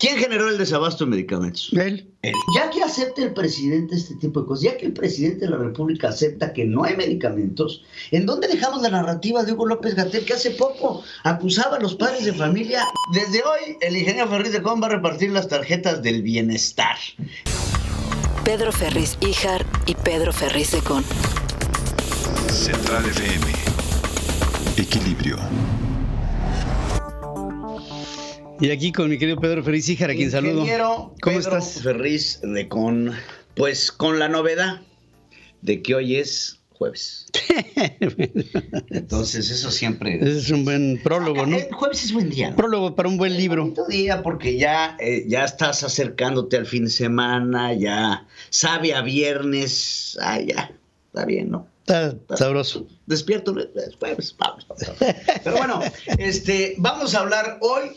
¿Quién generó el desabasto de medicamentos? Él. Ya que acepta el presidente este tipo de cosas, ya que el presidente de la República acepta que no hay medicamentos, ¿en dónde dejamos la narrativa de Hugo López-Gatell, que hace poco acusaba a los padres de familia? Desde hoy, el ingeniero Ferriz de Con va a repartir las tarjetas del bienestar. Pedro Ferriz Híjar y Pedro Ferriz de Con. Central FM. Equilibrio. Y aquí con mi querido Pedro Ferriz Híjar, a quien saludo. Ingeniero ¿Cómo Pedro estás? Ferriz de Con, pues con la novedad de que hoy es jueves. Entonces eso siempre... Ese es un buen prólogo, ¿no? El jueves es buen día, ¿no? Prólogo para un buen libro. Bonito día porque ya estás acercándote al fin de semana, ya sabe a viernes, ya, está bien, ¿no? Está sabroso. Despierto, es jueves, vamos. Pero bueno, vamos a hablar hoy.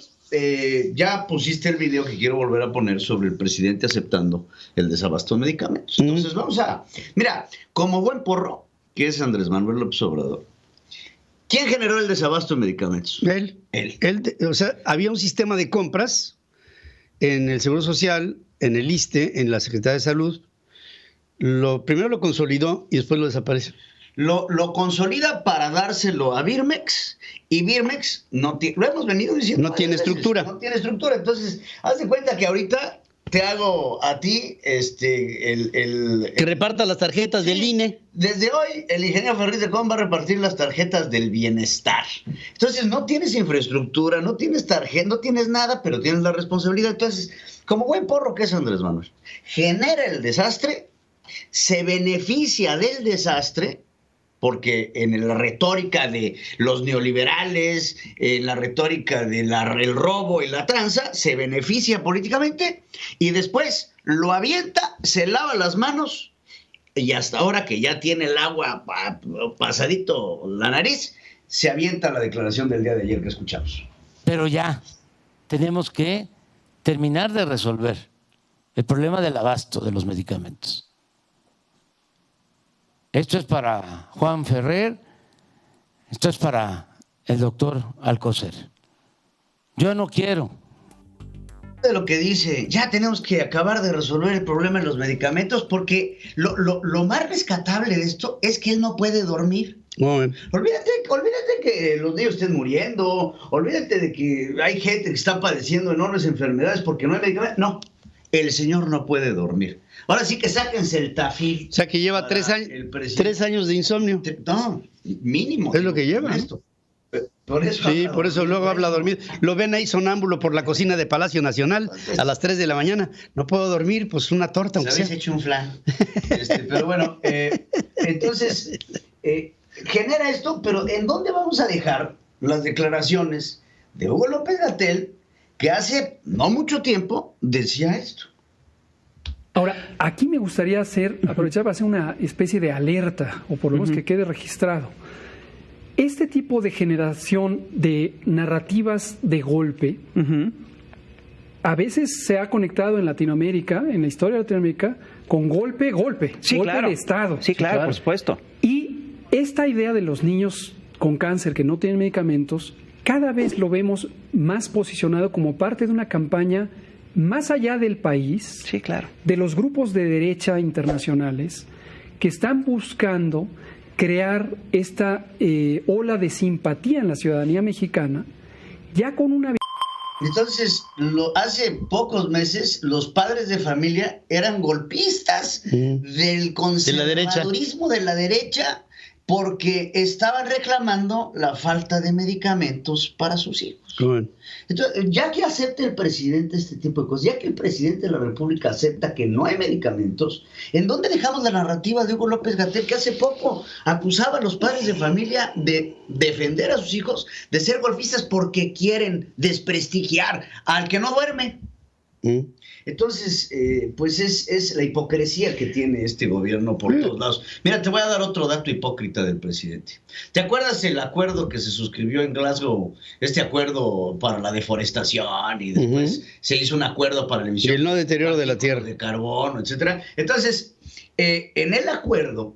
Ya pusiste el video que quiero volver a poner sobre el presidente aceptando el desabasto de medicamentos. Entonces mira, como buen porro, que es Andrés Manuel López Obrador, ¿quién generó el desabasto de medicamentos? Él. O sea, había un sistema de compras en el Seguro Social, en el ISSSTE, en la Secretaría de Salud. Primero lo consolidó y después lo desaparece. Lo consolida para dárselo a Birmex, y Birmex lo hemos venido diciendo. No tiene estructura. No tiene estructura. Entonces, haz de cuenta que ahorita te hago a ti que reparta las tarjetas del INE. Desde hoy, el ingeniero Ferriz de Con va a repartir las tarjetas del bienestar. Entonces, no tienes infraestructura, no tienes tarjeta, no tienes nada, pero tienes la responsabilidad. Entonces, como buen porro que es Andrés Manuel, genera el desastre, se beneficia del desastre, porque en la retórica de los neoliberales, en la retórica del robo y la tranza, se beneficia políticamente y después lo avienta, se lava las manos y hasta ahora que ya tiene el agua pasadito la nariz, se avienta la declaración del día de ayer que escuchamos. Pero ya tenemos que terminar de resolver el problema del abasto de los medicamentos. Esto es para Juan Ferrer, esto es para el doctor Alcocer. Yo no quiero. De lo que dice, ya tenemos que acabar de resolver el problema de los medicamentos porque lo más rescatable de esto es que él no puede dormir. Bueno. Olvídate que los niños estén muriendo, olvídate de que hay gente que está padeciendo enormes enfermedades porque no hay medicamentos. No, el señor no puede dormir. Ahora sí que sáquense el Tafil. O sea que lleva 3 años de insomnio. No, mínimo. Es lo que lleva. Esto. Por eso sí, por eso luego habla dormir. Lo ven ahí sonámbulo por la cocina de Palacio Nacional a las 3 de la mañana. No puedo dormir, pues una torta. Se habéis hecho un flan. Pero bueno, entonces genera esto, pero ¿en dónde vamos a dejar las declaraciones de Hugo López-Gatell, que hace no mucho tiempo decía esto? Ahora, aquí me gustaría aprovechar para hacer una especie de alerta, o por lo menos que quede registrado. Este tipo de generación de narrativas de golpe, a veces se ha conectado en Latinoamérica, en la historia de Latinoamérica, con golpe Sí, claro. de Estado. Sí, claro, por supuesto. Y esta idea de los niños con cáncer que no tienen medicamentos, cada vez lo vemos más posicionado como parte de una campaña más allá del país, sí, claro, de los grupos de derecha internacionales que están buscando crear esta ola de simpatía en la ciudadanía mexicana, ya con una... Entonces, hace pocos meses, los padres de familia eran golpistas del conservadurismo de la derecha porque estaban reclamando la falta de medicamentos para sus hijos. Bueno. Entonces, ya que acepta el presidente este tipo de cosas, ya que el presidente de la República acepta que no hay medicamentos, ¿en dónde dejamos la narrativa de Hugo López-Gatell, que hace poco acusaba a los padres de familia de defender a sus hijos, de ser golpistas porque quieren desprestigiar al que no duerme? Entonces, pues es la hipocresía que tiene este gobierno por todos lados. Mira, te voy a dar otro dato hipócrita del presidente. ¿Te acuerdas el acuerdo que se suscribió en Glasgow? Este acuerdo para la deforestación y después se hizo un acuerdo para la emisión y el no deterioro de la tierra, de carbono, etcétera. Entonces, en el acuerdo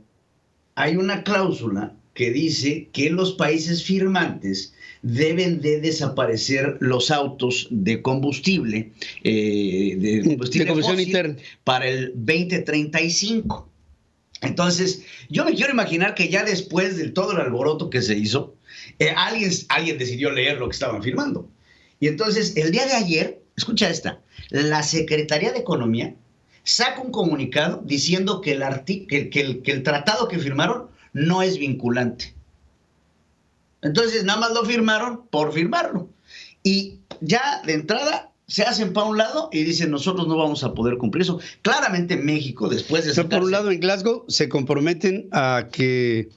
hay una cláusula que dice que los países firmantes deben de desaparecer los autos de combustible, de combustible fósil interna para el 2035. Entonces, yo me quiero imaginar que ya después de todo el alboroto que se hizo, alguien decidió leer lo que estaban firmando. Y entonces, el día de ayer, escucha esta, la Secretaría de Economía saca un comunicado diciendo que el tratado que firmaron no es vinculante. Entonces, nada más lo firmaron por firmarlo. Y ya de entrada se hacen para un lado y dicen, nosotros no vamos a poder cumplir eso. Claramente México, después de sacarse... Por un lado, en Glasgow se comprometen a que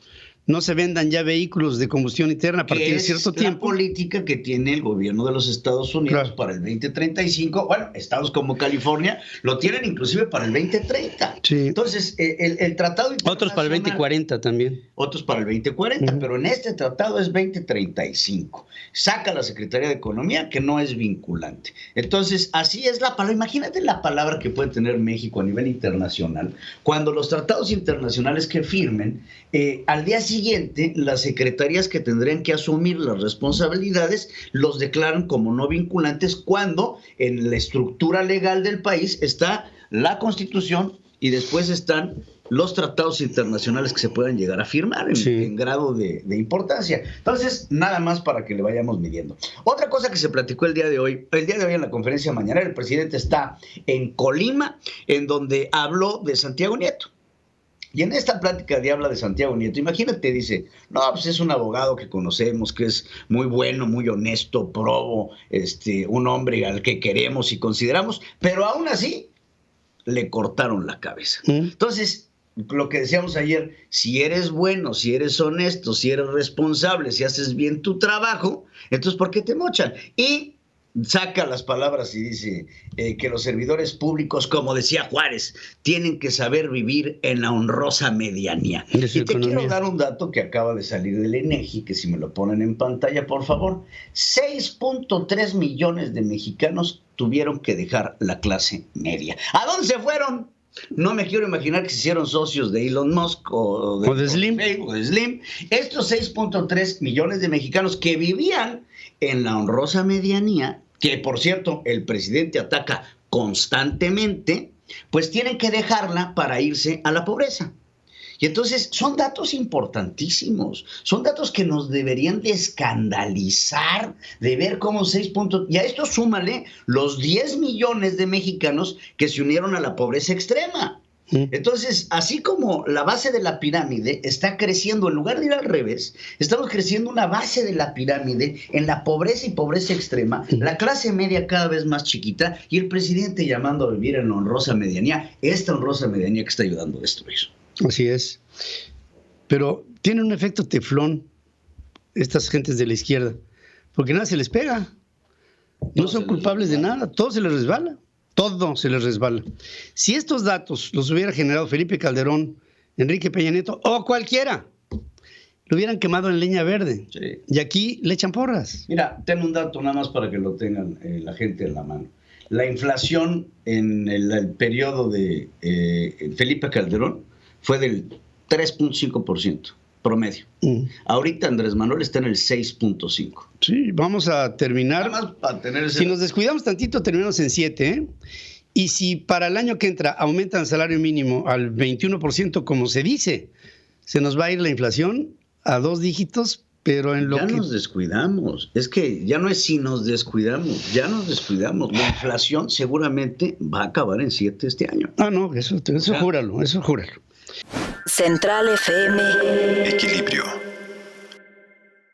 no se vendan ya vehículos de combustión interna a partir de cierto tiempo. La política que tiene el gobierno de los Estados Unidos para el 2035. Bueno, estados como California lo tienen inclusive para el 2030. Sí. Entonces, el tratado internacional... Otros para el 2040 también. Otros para el 2040, pero en este tratado es 2035. Saca la Secretaría de Economía que no es vinculante. Entonces, así es la palabra. Imagínate la palabra que puede tener México a nivel internacional. Cuando los tratados internacionales que firmen, al día siguiente, las secretarías que tendrían que asumir las responsabilidades los declaran como no vinculantes cuando en la estructura legal del país está la Constitución y después están los tratados internacionales que se puedan llegar a firmar en grado de importancia. Entonces, nada más para que le vayamos midiendo. Otra cosa que se platicó el día de hoy en la conferencia mañanera, el presidente está en Colima, en donde habló de Santiago Nieto. Y en esta plática habla de Santiago Nieto, imagínate, dice, no, pues es un abogado que conocemos, que es muy bueno, muy honesto, probo, un hombre al que queremos y consideramos, pero aún así le cortaron la cabeza. Entonces, lo que decíamos ayer, si eres bueno, si eres honesto, si eres responsable, si haces bien tu trabajo, entonces ¿por qué te mochan? Y saca las palabras y dice que los servidores públicos, como decía Juárez, tienen que saber vivir en la honrosa medianía. Y te quiero dar un dato que acaba de salir del INEGI, que si me lo ponen en pantalla, por favor. 6.3 millones de mexicanos tuvieron que dejar la clase media. ¿A dónde se fueron? No me quiero imaginar que se hicieron socios de Elon Musk o de Slim. Facebook, o de Slim. Estos 6.3 millones de mexicanos que vivían en la honrosa medianía, que por cierto el presidente ataca constantemente, pues tienen que dejarla para irse a la pobreza. Y entonces son datos importantísimos, son datos que nos deberían de escandalizar, de ver cómo 6 puntos, y a esto súmale los 10 millones de mexicanos que se unieron a la pobreza extrema. Entonces, así como la base de la pirámide está creciendo, en lugar de ir al revés, estamos creciendo una base de la pirámide en la pobreza y pobreza extrema, la clase media cada vez más chiquita y el presidente llamando a vivir en la honrosa medianía, esta honrosa medianía que está ayudando a destruir. Así es. Pero tiene un efecto teflón estas gentes de la izquierda, porque nada se les pega. No son culpables de nada, todo se les resbala. Todo se les resbala. Si estos datos los hubiera generado Felipe Calderón, Enrique Peña Nieto o cualquiera, lo hubieran quemado en leña verde. Sí. Y aquí le echan porras. Mira, ten un dato nada más para que lo tengan la gente en la mano. La inflación en el periodo de Felipe Calderón fue del 3.5%. Promedio. Ahorita Andrés Manuel está en el 6.5. Sí, vamos a terminar. Nada más para tener ese... Si nos descuidamos tantito, terminamos en 7, ¿eh? Y si para el año que entra aumentan el salario mínimo al 21%, como se dice, se nos va a ir la inflación a 2 dígitos, pero en lo ya que... nos descuidamos. Es que ya no es si nos descuidamos, ya nos descuidamos. La inflación seguramente va a acabar en 7 este año. Ah, no, eso júralo, eso júralo. Central FM. Equilibrio.